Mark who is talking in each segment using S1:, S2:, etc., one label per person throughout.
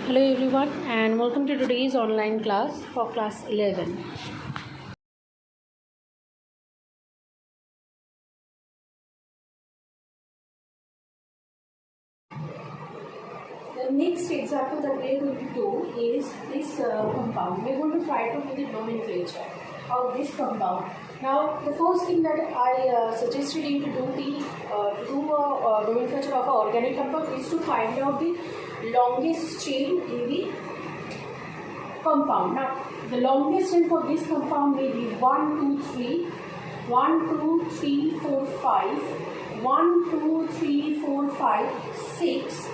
S1: Hello everyone and welcome to today's online class for class 11. The next example that we are going to do is this compound. We are going to try to do the nomenclature of this compound. Now, the first thing that I suggested you to do a nomenclature of an organic compound is to find out the longest chain in the compound. Now, the longest chain for this compound may be 1, 2, 3, 1, 2, 3, 4, 5, 1, 2, 3, 4, 5, 6,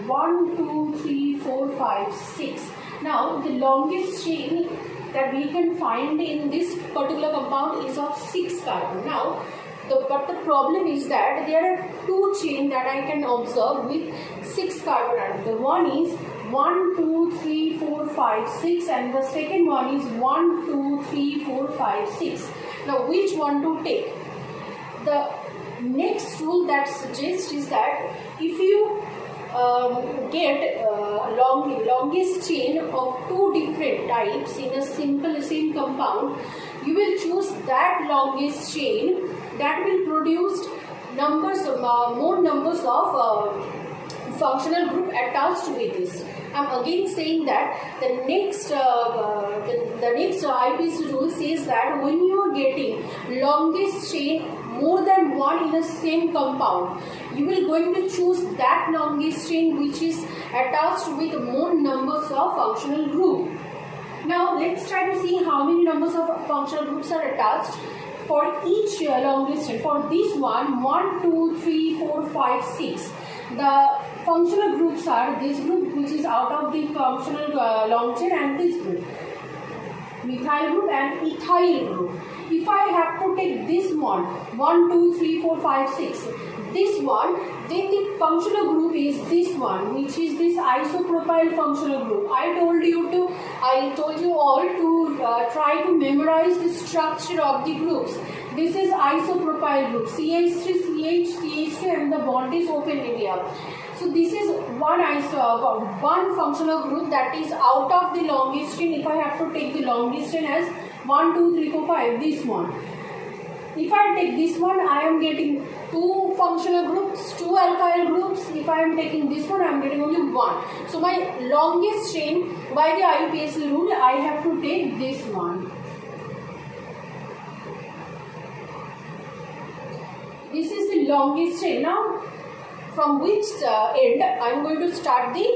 S1: 1, 2, 3, 4, 5, 6. Now, the longest chain that we can find in this particular compound is of 6 carbon. Now, but the problem is that there are two chains that I can observe with 6 carbon atoms. The one is 1, 2, 3, 4, 5, 6 and the second one is 1, 2, 3, 4, 5, 6. Now, which one to take? The next rule that suggests is that if you get longest chain of two different types in a same compound, you will choose that longest chain that will produce more numbers of functional group attached with this. I'm again saying that the next IPC rule says that when you are getting longest chain more than one in the same compound, you will going to choose that longest chain which is attached with more numbers of functional group. Now let's try to see how many numbers of functional groups are attached for each longest chain. For this one, 1, 2, 3, 4, 5, 6. The functional groups are this group which is out of the functional long chain and this group, methyl group and ethyl group. If I have to take this one, 1, 2, 3, 4, 5, 6, this one, then the functional group is this one, which is this isopropyl functional group. I told you all to try to memorize the structure of the groups. This is isopropyl group, CH3, CH, CH2 and the bond is open area. So this is one functional group that is out of the longest chain. If I have to take the longest chain as 1, 2, 3, 4, 5, this one. If I take this one, I am getting two functional groups, two alkyl groups. If I am taking this one, I am getting only one. So my longest chain by the IUPAC rule, I have to take this one. This is the longest chain. Now, from which end I am going to start the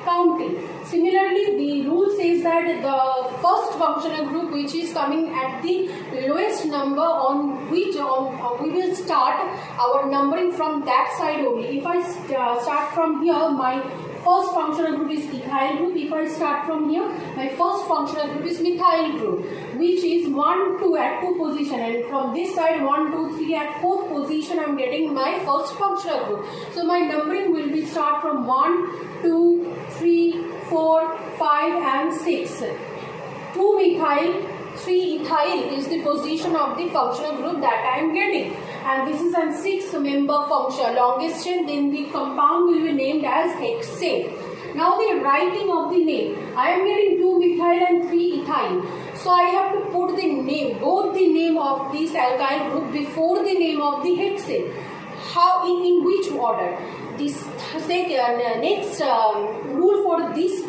S1: counting. Similarly, the rule says that the first functional group which is coming at the lowest number on which we will start our numbering from that side only. If I start from here, my first functional group is ethyl group. If I start from here, my first functional group is methyl group, which is 1, 2 at 2 position, and from this side 1, 2, 3 at 4th position I am getting my first functional group. So my numbering will be start from 1, 2, 3, 4, 5 and 6. 2 methyl, 3 ethyl is the position of the functional group that I am getting, and this is a 6-member function longest chain. Then the compound will be named as hexane. Now the writing of the name, I am getting 2 methyl and 3 ethyl. So I have to put the name, both the name of this alkyl group before the name of the hexane. How, in which order? This next rule for this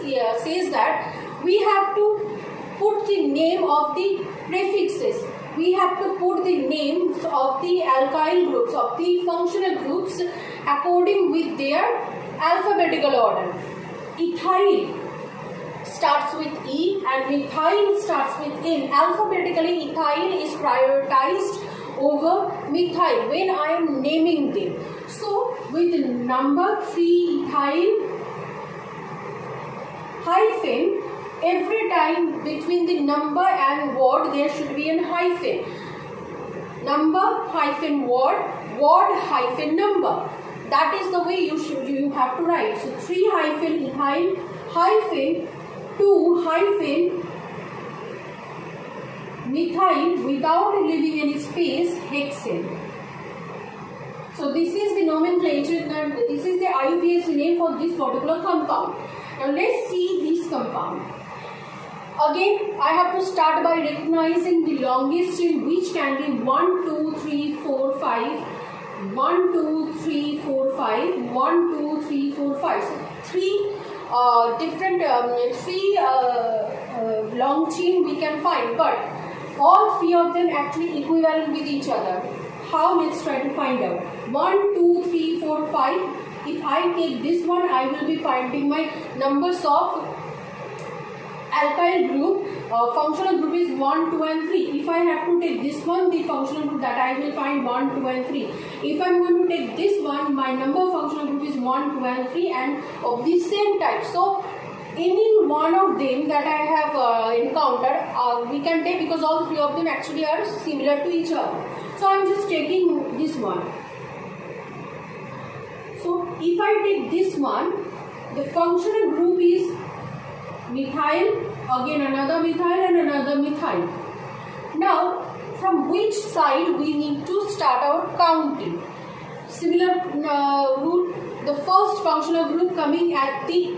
S1: says that we have to put the name of the prefixes. We have to put the names of the alkyl groups, of the functional groups according with their alphabetical order. Ethyl starts with E and methyl starts with N. Alphabetically, ethyl is prioritized over methyl when I am naming them. So, with number 3 ethyl hyphen, every time between the number and word there should be an hyphen. Number hyphen word, word hyphen number. That is the way you have to write. So 3 hyphen ethyl hyphen 2 hyphen methyl without leaving any space hexane. So this is the nomenclature, this is the IUPAC name for this particular compound. Now let's see this compound. Again, I have to start by recognizing the longest chain, which can be 1, 2, 3, 4, 5, 1, 2, 3, 4, 5, 1, 2, 3, 4, 5. So three different long chain we can find, but all three of them actually equivalent with each other. How? Let's try to find out. 1, 2, 3, 4, 5. If I take this one, I will be finding my numbers of alkyl group. Functional group is 1, 2 and 3. If I have to take this one, the functional group that I will find 1, 2 and 3. If I am going to take this one, my number of functional group is 1, 2 and 3 and of the same type. So any one of them that I have encountered, we can take, because all three of them actually are similar to each other. So I am just taking this one. So if I take this one, the functional group is methyl, again another methyl and another methyl. Now from which side we need to start our counting? Similar rule, the first functional group coming at the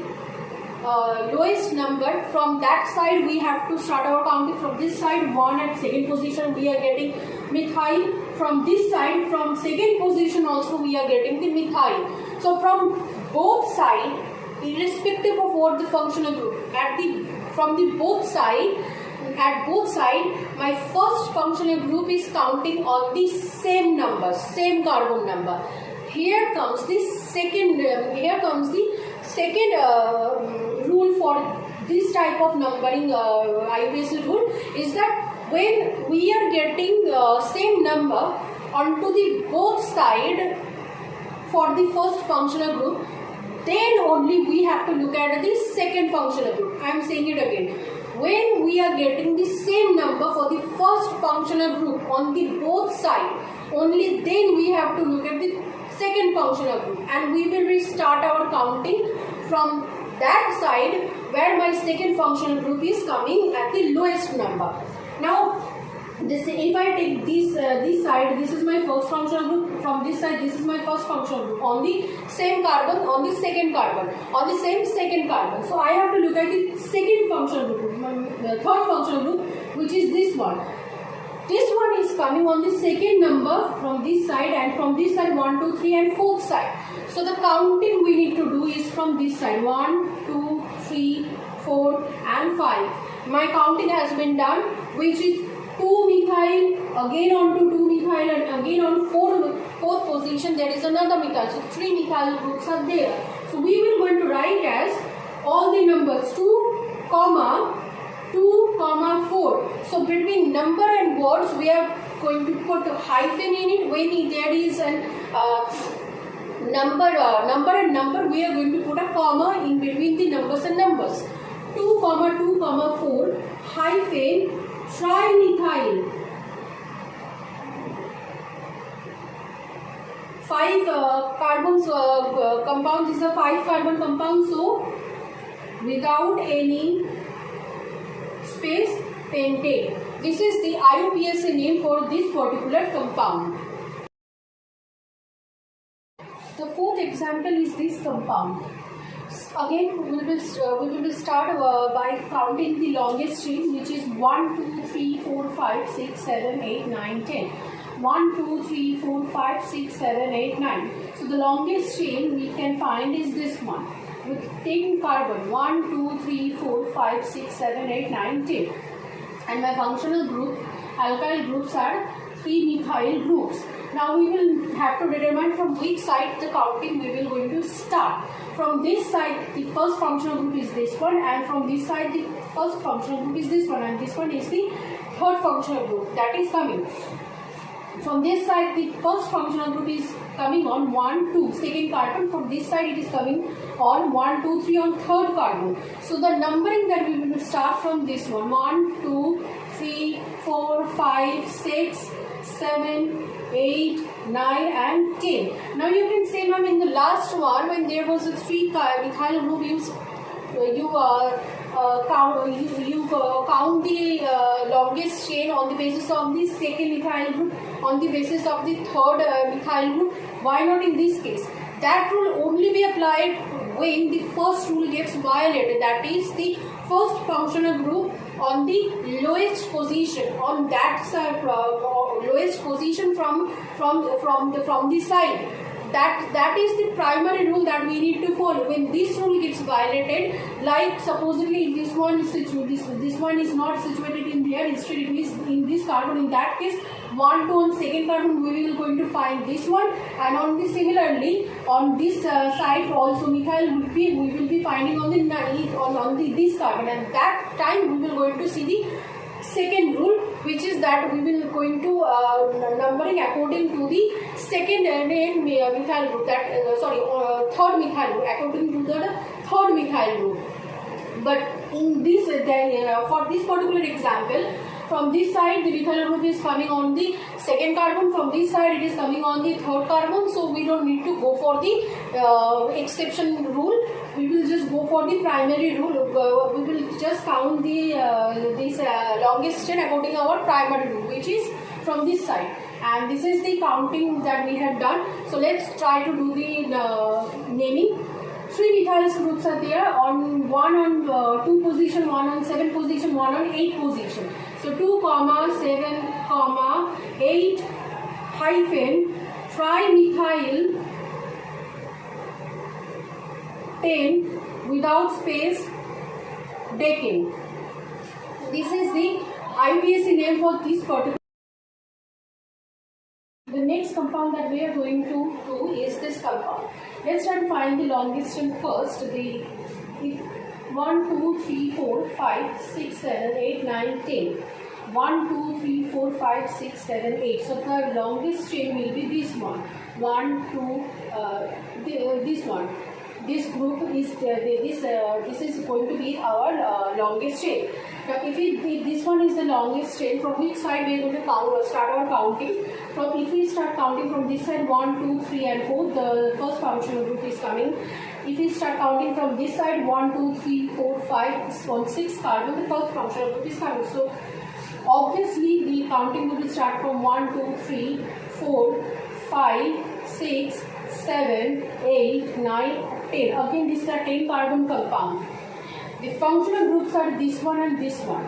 S1: lowest number, from that side we have to start our counting. From this side, 1 at second position we are getting methyl. From this side, from second position also we are getting the methyl. So from both sides, irrespective of what the functional group, from both sides, my first functional group is counting on the same number, same carbon number. Here comes the second rule for this type of numbering IUPAC rule is that when we are getting same number onto the both side for the first functional group, then only we have to look at the second functional group. I am saying it again. When we are getting the same number for the first functional group on the both sides, only then we have to look at the second functional group, and we will restart our counting from that side where my second functional group is coming at the lowest number. Now if I take this side, this is my first functional group. From this side, this is my first functional group on the same carbon, on the second carbon, on the same second carbon. So I have to look at the second functional group, the third functional group, which is this one. This one is coming on the second number from this side, and from this side 1, 2, 3 and fourth side. So the counting we need to do is from this side 1, 2, 3, 4 and 5. My counting has been done, which is 2 methyl, again on to 2 methyl, and again on fourth position there is another methyl. So 3 methyl groups are there. So we will going to write as all the numbers 2, 2, 4. So between number and words we are going to put a hyphen in it. When there is an number and number, we are going to put a comma in between the numbers and numbers. 2, 2, 4 hyphen trimethyl. 5 carbons compound. This is a 5 carbon compound, so without any space, pentate. This is the IUPAC name for this particular compound. The fourth example is this compound. Again, we will start by counting the longest chain, which is 1, 2, 3, 4, 5, 6, 7, 8, 9, 10. 1, 2, 3, 4, 5, 6, 7, 8, 9. So the longest chain we can find is this one with 10 carbon. 1, 2, 3, 4, 5, 6, 7, 8, 9, 10. And my functional group, alkyl groups are 3 methyl groups. Now we will have to determine from which side the counting we will going to start. From this side, the first functional group is this one, and from this side, the first functional group is this one, and this one is the third functional group that is coming. From this side, the first functional group is coming on 1, 2, second carbon. From this side, it is coming on 1, 2, 3 on third carbon. So the numbering that we will start from this one: 1, 2, 3, 4, 5, 6, 7, 8, 9 and 10. Now you can say, ma'am, in the last one when there was a 3 methyl group, you count the longest chain on the basis of the second methyl group, on the basis of the third methyl group. Why not in this case? That rule only be applied when the first rule gets violated, that is the first functional group on the lowest position, on that side, lowest position from the side. That is the primary rule that we need to follow. When this rule gets violated, like supposedly this one is this one is not situated in there, instead it is in this carbon. In that case, 1, 2 on second carbon we will going to find this one, and on the similarly on this side also methyl we will be finding on the this carbon, and that time we will going to see the second rule, which is that we will going to numbering according to the second methyl group, that third methyl group, according to the third methyl group. But in this for this particular example, from this side the methyl group is coming on the second carbon, from this side it is coming on the third carbon, so we don't need to go for the exception rule. We will just go for the primary rule. We will just count the this longest chain according to our primary rule, which is from this side, and this is the counting that we have done. So let's try to do the naming. 3 methyl groups are there, on 1 on 2 position, 1 on 7 position, 1 on 8 position. So 2, 7, 8 hyphen trimethyl 10 without space decane. This is the IUPAC name for this particular. The next compound that we are going to do is this compound. Let's try to find the longest chain first. The 1, 2, 3, 4, 5, 6, 7, 8, 9, 10. 1, 2, 3, 4, 5, 6, 7, 8. So the longest chain will be this one. 1, 2, this one. This group is this is going to be our longest chain. Now, if this one is the longest chain, from which side we are going to start our counting? If we start counting from this side, 1, 2, 3, and 4, the first functional group is coming. If we start counting from this side, 1, 2, 3, 4, 5, on 6 carbon, the first functional group is coming. So obviously the counting will start from 1, 2, 3, 4, 5, 6, 7, 8, 9, 10. Again, this is a 10 carbon compound. The functional groups are this one and this one.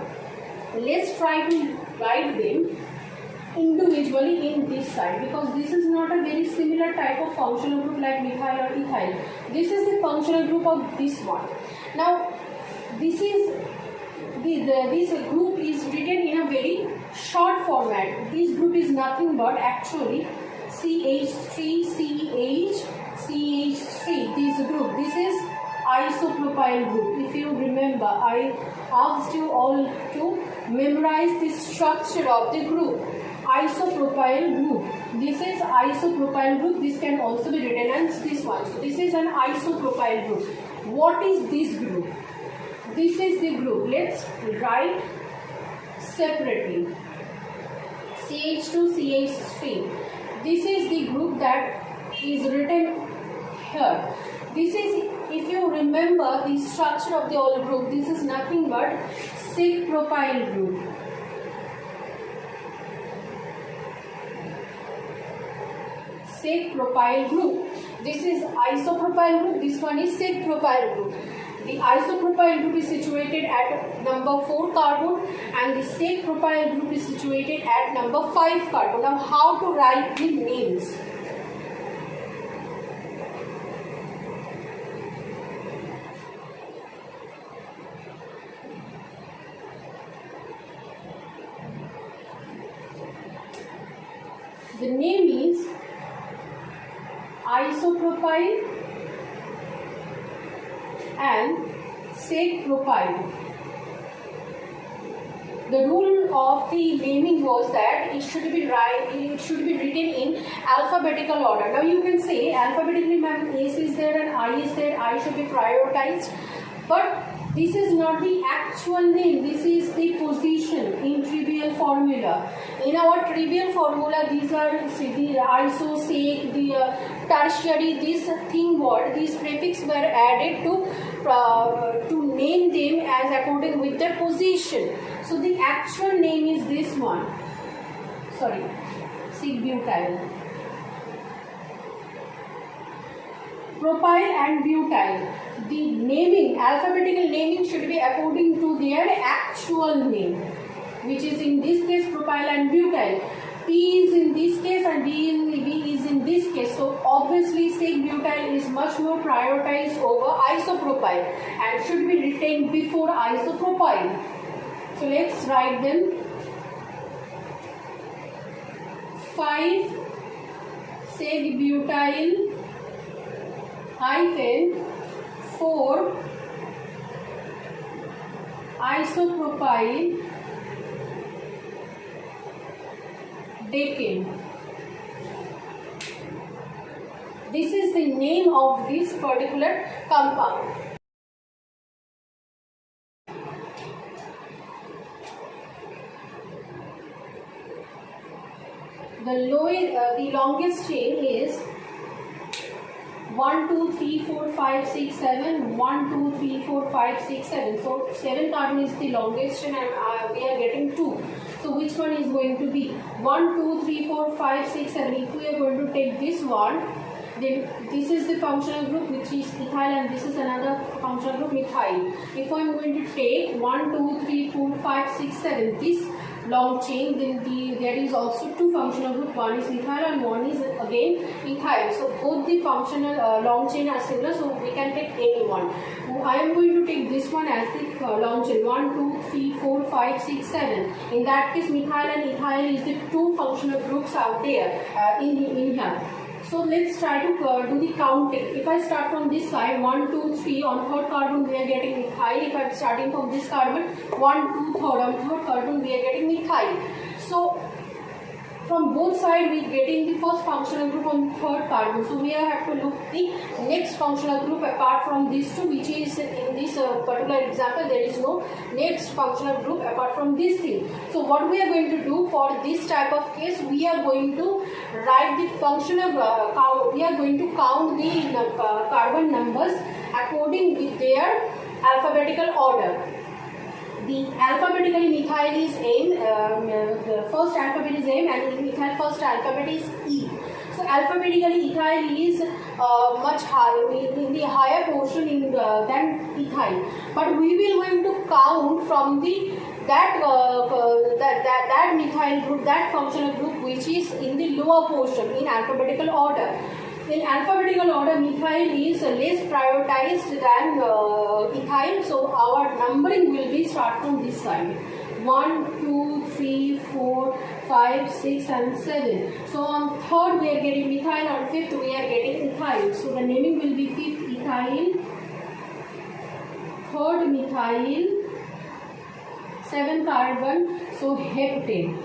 S1: Let's try to write them individually in this side, because this is not a very similar type of functional group like methyl or ethyl. This is the functional group of this one. Now, this is this group is written in a very short format. This group is nothing but actually CH3, CH3. This group. This is isopropyl group. If you remember, I asked you all to memorize the structure of the group. Isopropyl group. This is isopropyl group. This can also be written as this one. So this is an isopropyl group. What is this group? This is the group. Let's write separately. CH2, CH3. This is the group that is written here. This is, if you remember the structure of the whole group, this is nothing but sec-propyl group. Sec-propyl group. This is isopropyl group. This one is sec-propyl group. The isopropyl group is situated at number 4 carbon, and the sec-propyl group is situated at number 5 carbon. Now, how to write the names? The name is isopropyl and sec-propyl. The rule of the naming was that it should be written in alphabetical order. Now you can say alphabetically, ma'am, S is there and I is there, I should be prioritized. But this is not the actual name, this is the position in trivial formula. In our trivial formula, these are the iso, sec, the tertiary, this thing word, these prefix were added to as according with their position. So the actual name is this one. Sorry, 6-butyl. Propyl and butyl. The naming, alphabetical naming should be according to their actual name, which is in this case propyl and butyl. P is in this case and B is in this case. So obviously 6-butyl is much more prioritized over isopropyl and should be retained before isopropyl. So let's write them. 5-6-butyl hyphen 4 isopropyl decane. This is the name of this particular compound. The longest chain is 1, 2, 3, 4, 5, 6, 7. 1, 2, 3, 4, 5, 6, 7. So 7 carbon is the longest chain and we are getting 2. So which one is going to be? 1, 2, 3, 4, 5, 6, 7. If we are going to take this one, then this is the functional group which is ethyl and this is another functional group methyl. If I am going to take 1, 2, 3, 4, 5, 6, 7, this long chain, then there is also 2 functional group. One is methyl and one is again ethyl. So both the functional long chain are similar, so we can take any one. I am going to take this one as the long chain. 1, 2, 3, 4, 5, 6, 7. In that case, methyl and ethyl is the 2 functional groups out there in here. So let's try to do the counting. If I start from this side, 1, 2, 3, on third carbon we are getting methyl. If I am starting from this carbon, 1, 2, third, on third carbon we are getting methyl. So from both sides we are getting the first functional group on third carbon. So we have to look the next functional group apart from these two, which is in this particular example there is no next functional group apart from this thing. So what we are going to do for this type of case, we are going to write the functional count. We are going to count the carbon numbers according with their alphabetical order. The alphabetically methyl is M, the first alphabet is M and in methyl first alphabet is E. So alphabetically ethyl is much higher, in the higher portion than ethyl. But we will going to count from the that methyl group, that functional group which is in the lower portion in alphabetical order. In alphabetical order, methyl is less prioritized than ethyl, so our numbering will be start from this side. 1, 2, 3, 4, 5, 6 and 7. So on third we are getting methyl, on fifth we are getting ethyl. So the naming will be 5th ethyl, 3rd methyl, 7th carbon, so heptane.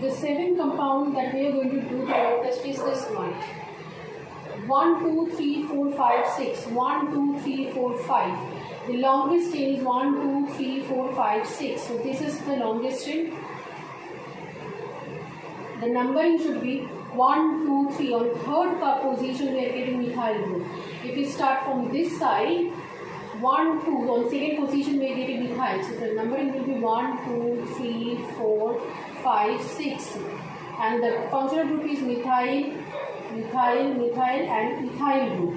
S1: The 7th compound that we are going to do the test is this one. 1, 2, 3, 4, 5, 6. 1, 2, 3, 4, 5. The longest chain is 1, 2, 3, 4, 5, 6. So this is the longest chain. The numbering should be 1, 2, 3. On third position we are getting methyl group. If we start from this side, 1, 2. On second position we are getting methyl. So the numbering will be 1, 2, 3, 4, 5, 6. And the functional group is methyl, methyl, methyl and ethyl group.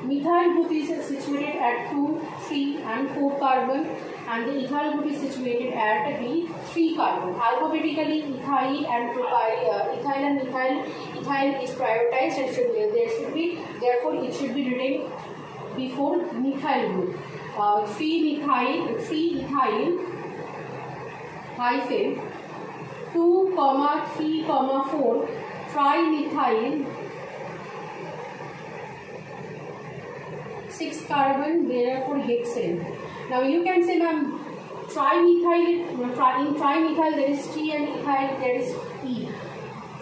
S1: Methyl group is situated at 2, 3 and 4 carbon and the ethyl group is situated at the 3 carbon. Alphabetically ethyl and methyl is prioritized and therefore it should be written before methyl group. 3 ethyl hyphen 2, 3, 4 trimethyl 6 carbon, therefore hexane. Now you can say, ma'am, trimethyl, in trimethyl there is T and ethyl there is E.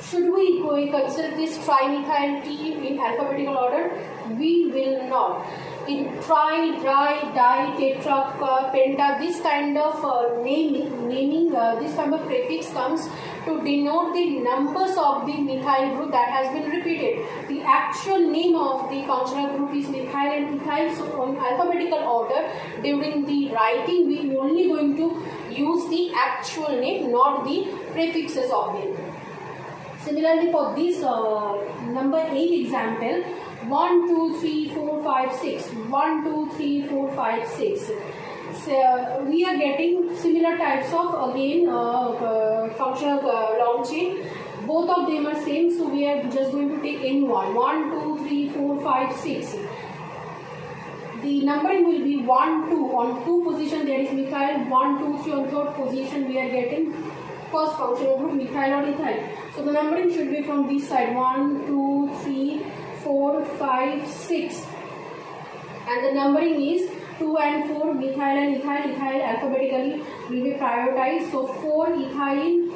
S1: Should we consider this trimethyl T in alphabetical order? We will not. in tri, di, tetra, penta, this kind of naming, this kind of prefix comes to denote the numbers of the methyl group that has been repeated. The actual name of the functional group is methyl and ethyl, so in alphabetical order during the writing we are only going to use the actual name, not the prefixes of them. Similarly, for this number 8 example, 1, 2, 3, 4, 5, 6. 1, 2, 3, 4, 5, 6. So we are getting similar types of again functional long chain. Both of them are same, so we are just going to take any one. 1, 2, 3, 4, 5, 6. The numbering will be 1, 2. On 2 position there is methyl. 1, 2, 3 on 3rd position we are getting first functional group methyl or ethyl. So the numbering should be from this side 1, 2, 3, 4, 5, 6. And the numbering is 2 and 4 methyl and ethyl. Ethyl alphabetically will be prioritized. So 4 ethyl,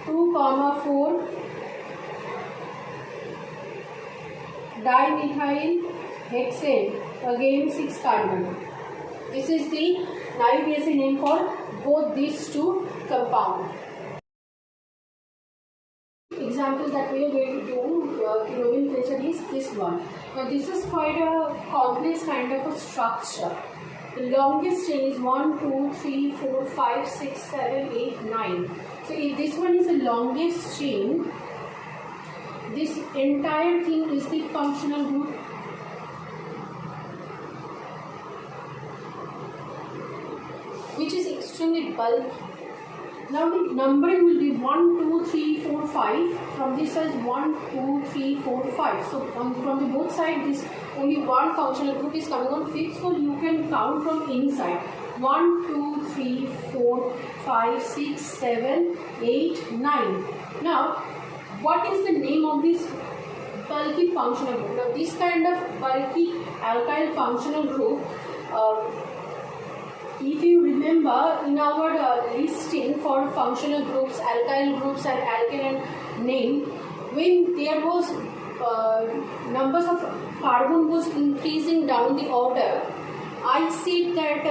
S1: 2, 4 dimethyl hexane, again 6 carbon. This is the IUPAC name for both these two compounds. Examples that we are going to do nomenclature is this one. Now this is quite a complex kind of a structure. The longest chain is 1, 2, 3, 4, 5, 6, 7, 8, 9. So if this one is the longest chain, this entire thing is the functional group. Which is extremely bulky. Now the numbering will be 1, 2, 3, 4, 5. From this side 1, 2, 3, 4, 5. So from the both sides, this only one functional group is coming on fifth. So you can count from any side. 1, 2, 3, 4, 5, 6, 7, 8, 9. Now, what is the name of this bulky functional group? Now, this kind of bulky alkyl functional group, if you remember in our listing for functional groups, alkyl groups and alkane name, when there was numbers of carbon was increasing down the order, I said that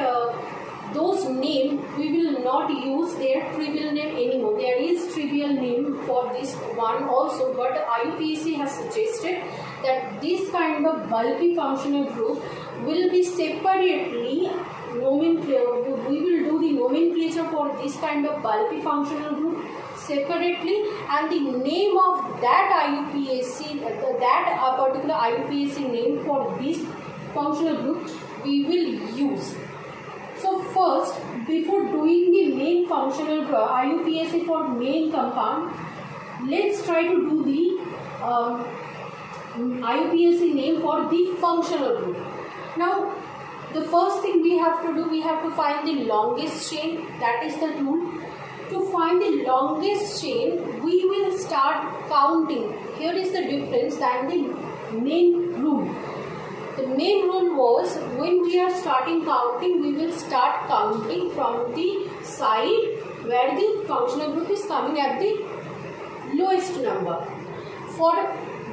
S1: those names we will not use their trivial name anymore. There is trivial name for this one also, but IUPAC has suggested that this kind of bulky functional group will be separately nomenclature. We will do the nomenclature for this kind of bulky functional group separately, and the name of that IUPAC, that particular IUPAC name for this functional group we will use. So first, before doing the main functional IUPAC for main compound, let's try to do the IUPAC name for the functional group. Now, the first thing we have to do, we have to find the longest chain. That is the rule. To find the longest chain, we will start counting. Here is the difference than the main rule. The main rule was when we are starting counting, we will start counting from the side where the functional group is coming at the lowest number. For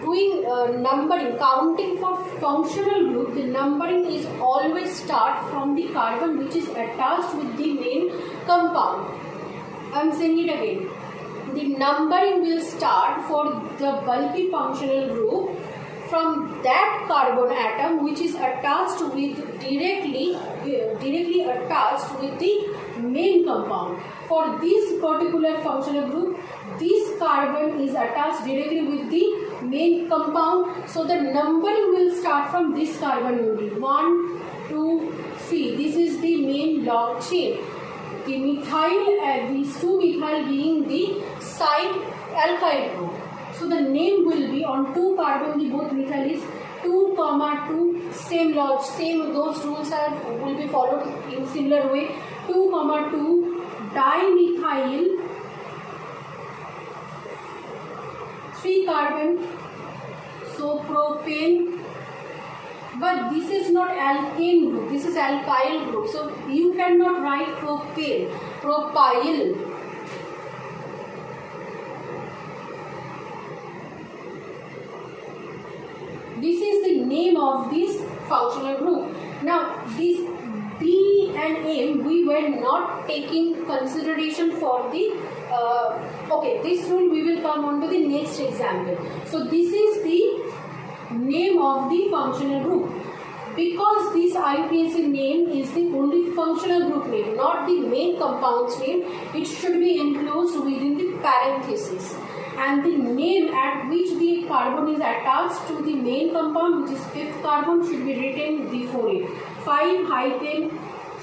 S1: doing numbering, counting for functional group, the numbering is always start from the carbon which is attached with the main compound. I am saying it again. The numbering will start for the bulky functional group from that carbon atom which is attached with directly attached with the main compound. For this particular functional group, this carbon is attached directly with the main compound, so the numbering will start from this carbon only. 1, 2, 3. This is the main long chain. The methyl, these two methyl being the side alkyl group. So the name will be on 2 carbon, the both methyl is 2, 2, same lodge, same those rules will be followed in similar way. 2, 2 dimethyl, 3 carbon, so propane. But this is not alkane group, this is alkyl group. So you cannot write propane, propyl. This is the name of this functional group. Now this B and M we were not taking consideration for the okay, this rule we will come on to the next example. So this is the name of the functional group. Because this IUPAC name is the only functional group name, not the main compound's name, it should be enclosed within the parenthesis. And the name at which the carbon is attached to the main compound, which is 5th carbon, should be written before it. 5 hyphen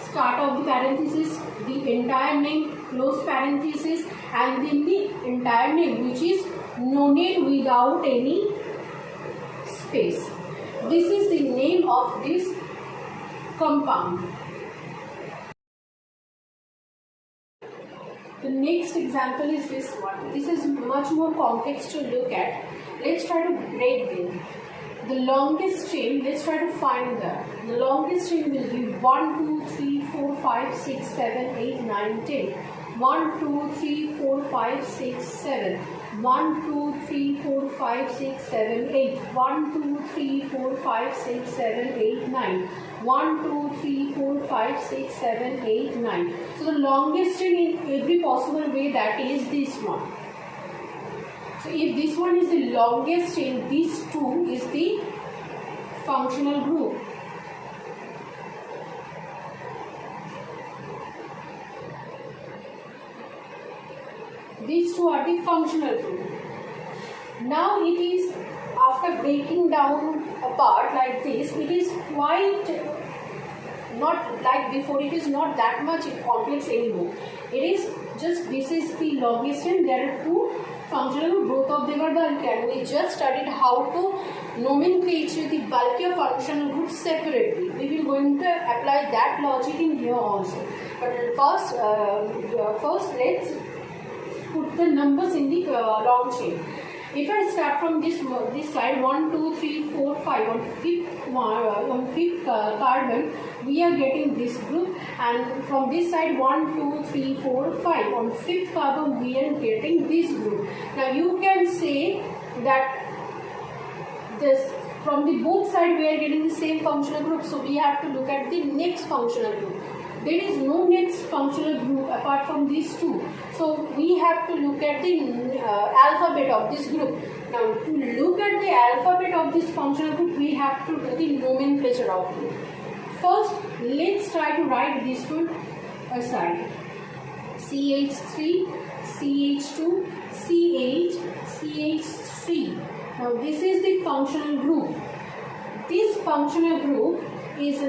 S1: start of the parenthesis, the entire name, close parenthesis, and then the entire name, which is noted without any space. This is the name of this compound. The next example is this one. This is much more complex to look at. Let's try to break them. The longest chain, let's try to find that. The longest chain will be 1, 2, 3, 4, 5, 6, 7, 8, 9, 10. 1, 2, 3, 4, 5, 6, 7. 1, 2, 3, 4, 5, 6, 7, 8. 1, 2, 3, 4, 5, 6, 7, 8, 9. 1, 2, 3, 4, 5, 6, 7, 8, 9. So the longest chain in every possible way, that is this one. So if this one is the longest chain, this 2 is the functional group. These two are the functional group. Now it is, after breaking down apart like this, it is quite not like before, it is not that much complex anymore. It is just, this is the longest chain, there are two functional group, both of them are bulky, and we just studied how to nomenclature the bulkier functional groups separately. We will going to apply that logic in here also. But first let's put the numbers in the long chain. If I start from this side, 1, 2, 3, 4, 5, on fifth carbon, we are getting this group, and from this side 1, 2, 3, 4, 5, on 5th carbon we are getting this group. Now you can say that this from the both side we are getting the same functional group, so we have to look at the next functional group. There is no next functional group apart from these two. So we have to look at the alphabet of this group. Now to look at the alphabet of this functional group, we have to do the nomenclature of it. First, let's try to write this one aside. CH3, CH2, CH, CH3. Now this is the functional group. This functional group is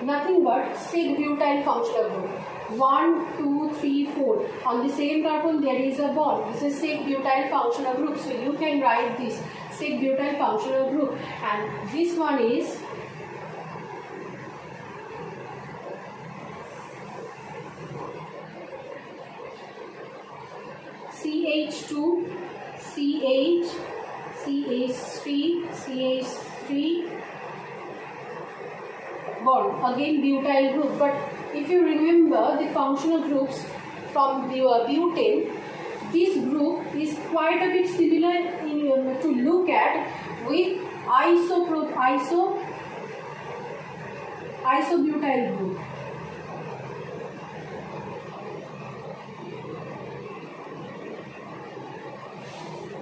S1: nothing but sig-butyl functional group. 1, 2, 3, 4. On the same carbon there is a bond. This is sig-butyl functional group. So you can write this sig-butyl functional group. And this one is CH2, CH, CH3, CH3 bond, again butyl group. But if you remember the functional groups from the butane, this group is quite a bit similar to look at with isobutyl group.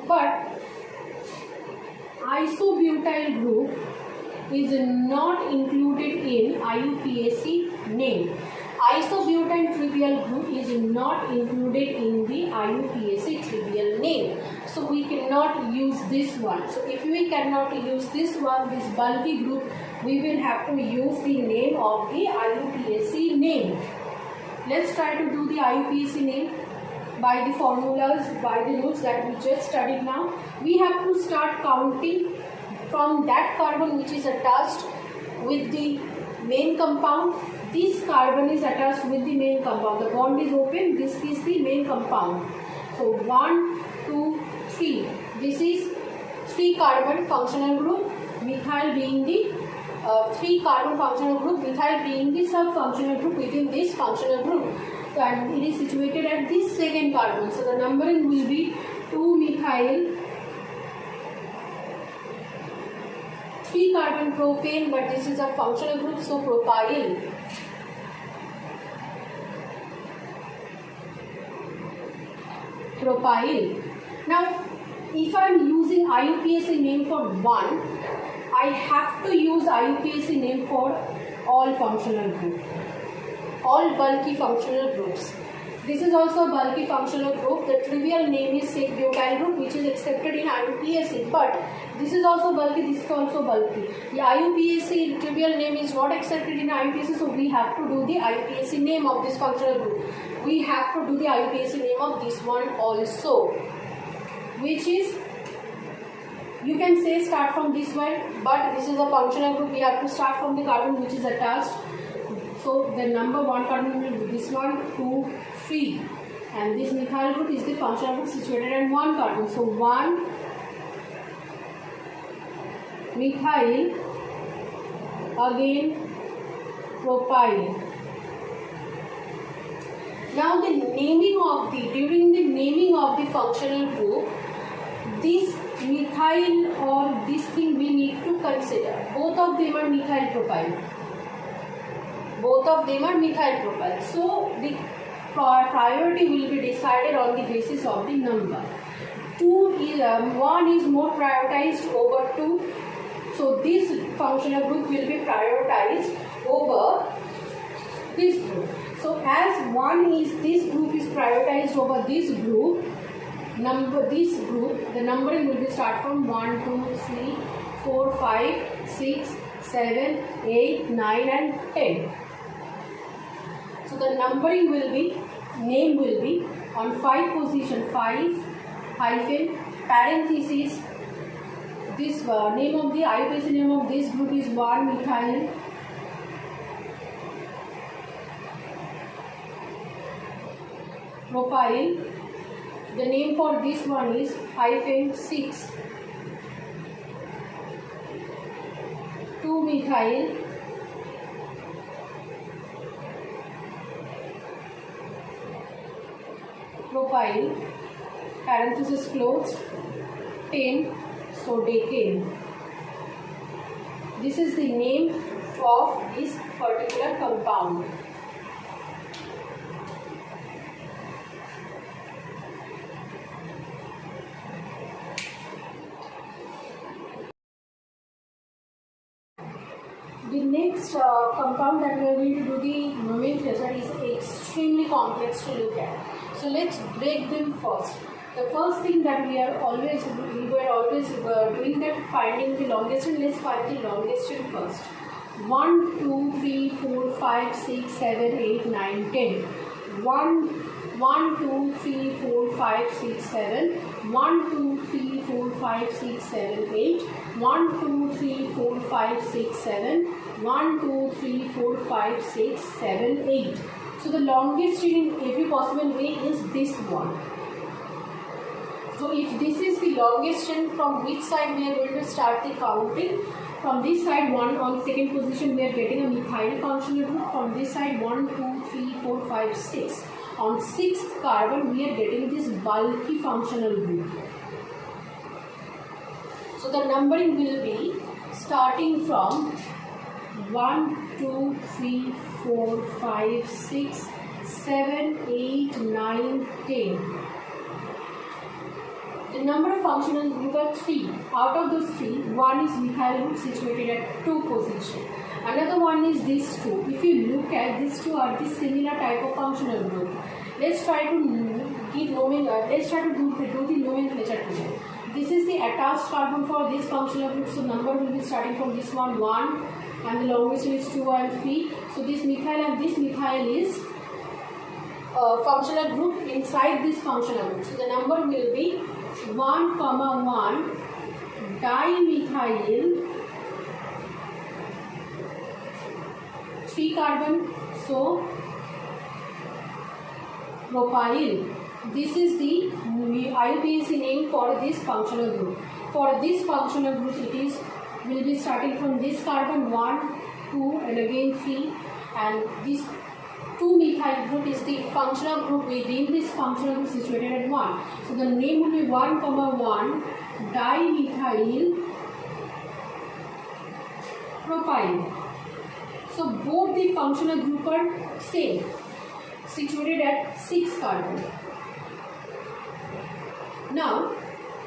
S1: But isobutyl group is not included in IUPAC name. Isobutane trivial group is not included in the IUPAC trivial name. So we cannot use this one. So if we cannot use this one, this bulky group, we will have to use the name of the IUPAC name. Let's try to do the IUPAC name by the formulas, by the notes that we just studied now. We have to start counting from that carbon which is attached with the main compound. This carbon is attached with the main compound. The bond is open. This is the main compound. So 1, 2, 3. This is 3 carbon functional group. Methyl being the 3 carbon functional group. Methyl being the sub-functional group within this functional group. And it is situated at this second carbon. So the numbering will be 2 methyl 3 carbon propane, but this is a functional group, so propyl. Propyl. Now, if I am using IUPAC name for one, I have to use IUPAC name for all functional groups, all bulky functional groups. This is also a bulky functional group. The trivial name is sec-butyl group, which is accepted in IUPAC, but this is also bulky, this is also bulky. The IUPAC trivial name is not accepted in IUPAC, so we have to do the IUPAC name of this functional group. We have to do the IUPAC name of this one also, which is, you can say start from this one, but this is a functional group. We have to start from the carbon which is attached. So the number 1 carbon will be this one, 2, 3, and this methyl group is the functional group situated at 1 carbon. So 1 methyl, again propyl. Now the naming of the, during the naming of the functional group, this methyl or this thing we need to consider. Both of them are methyl propyl. Both of them are methyl propyl. So the priority will be decided on the basis of the number. 1 is more prioritized over 2. So this functional group will be prioritized over this group. So as 1 is, this group is prioritized over this group, the numbering will be start from 1, 2, 3, 4, 5, 6, 7, 8, 9 and 10. So the numbering will be, name will be on 5 position, 5 hyphen parenthesis. This name of the IUPAC name of this group is 1 methyl propyl. The name for this one is hyphen 6 2 methyl propyl, parenthesis closed, 10, so decane. This is the name of this particular compound. The next compound that we are going to do the nomenclature is extremely complex to look at. So let's break them first. The first thing that we were always doing that finding the longest chain. Let's find the longest chain first. 1, 2, 3, 4, 5, 6, 7, 8, 9, 10. 1, 2, 3, 4, 5, 6, 7. 1, 2, 3, 4, 5, 6, 7, 8. 1, 2, 3, 4, 5, 6, 7. 1, 2, 3, 4, 5, 6, 7, 8. So the longest chain in every possible way is this one. So if this is the longest chain, from which side we are going to start the counting? From this side, 1 on second position we are getting a methyl functional group. From this side, 1, 2, 3, 4, 5, 6. On 6th carbon we are getting this bulky functional group. So the numbering will be starting from 1, 2, 3, 4, 5, 6, 7, 8, 9, 10. The number of functional groups are 3. Out of those 3, one is methyl group situated at 2 position. Another one is these 2. If you look at these 2 are the similar type of functional group. Let's try to do the nomenclature today. This is the attached carbon for this functional group. So number will be starting from this one 1, and the longest is 2 and 3. So this methyl and this methyl is functional group inside this functional group. So the number will be 1, 1 dimethyl 3 carbon, so propyl. This is the IUPAC name for this functional group. For this functional group, it is will be starting from this carbon 1, 2 and again 3, and this 2 methyl group is the functional group within this functional group situated at 1. So the name will be 1, 1 dimethyl propyl. So both the functional group are same, situated at 6 carbon. Now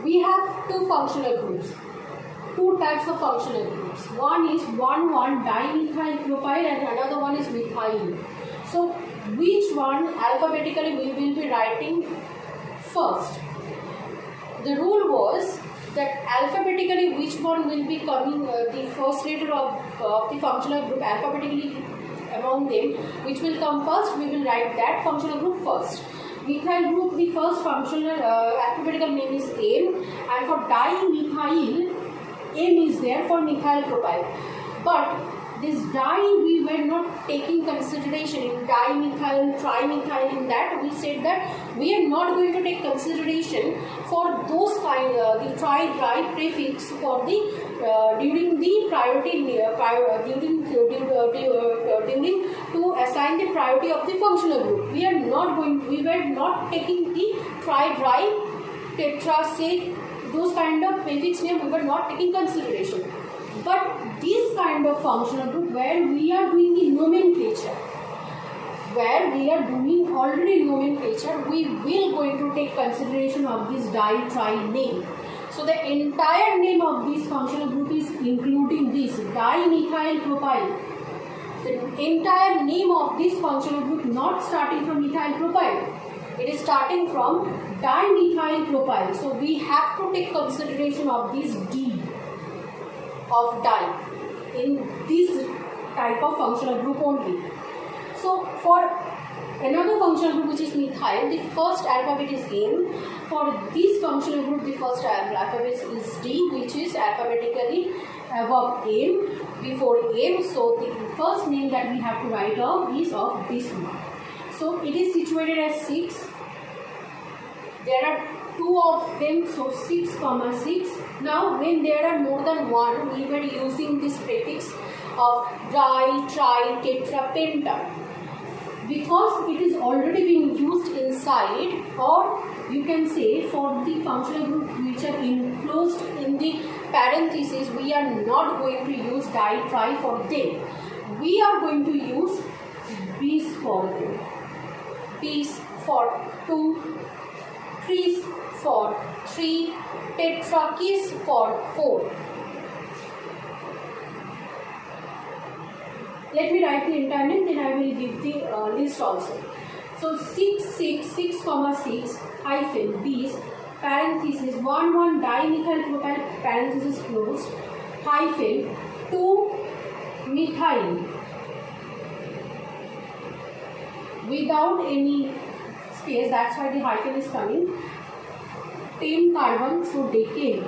S1: we have two functional groups, two types of functional groups. One is 1,1-dimethyl propyl and another one is methyl. So which one alphabetically we will be writing first? The rule was that alphabetically which one will be coming, the first letter of the functional group alphabetically among them, which will come first, we will write that functional group first. Methyl group, the first functional alphabetical name is M, and for dimethyl, M is there for methyl propyl. But this di we were not taking consideration in dimethyl, trimethyl. In that we said that we are not going to take consideration for those kind the tri prefix for the during the priority during to assign the priority of the functional group. We were not taking the tri tetra, say those kind of prefix name we were not taking consideration. But this kind of functional group where we are doing the nomenclature, where we are doing already nomenclature, we will going to take consideration of this di-tri name. So the entire name of this functional group is including this dimethyl propyl. The entire name of this functional group not starting from methyl propyl. It is starting from dimethyl propyl. So we have to take consideration of this D of di in this type of functional group only. So for another functional group which is methyl, the first alphabet is M. For this functional group, the first alphabet is D, which is alphabetically above M, before M. So the first name that we have to write off is of this one. So it is situated as 6. There are two of them, so 6, 6. Now when there are more than one, we were using this prefix of di, tri, tetra, penta. Because it is already being used inside, or you can say for the functional group which are enclosed in the parentheses, we are not going to use di, tri for them. We are going to use bis for them. Bis for 2, tris for 3, tetrakis for 4. Let me write the entire name, then I will give the list also. So 6 hyphen bis parenthesis 1,1-dimethyl propyl parenthesis closed hyphen 2-methyl without any space, that's why the hyphen is coming, 10 carbon, so decane.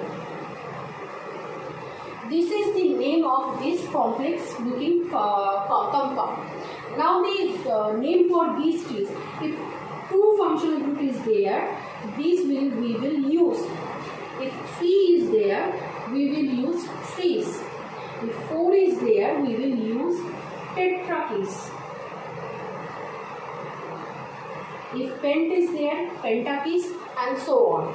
S1: This is the name of this complex looking compound. Now the name for these trees, if two functional group is there, these we will use. If 3 is there, we will use trees. If 4 is there, we will use tetrakis. If pent is there, pentakis, and so on.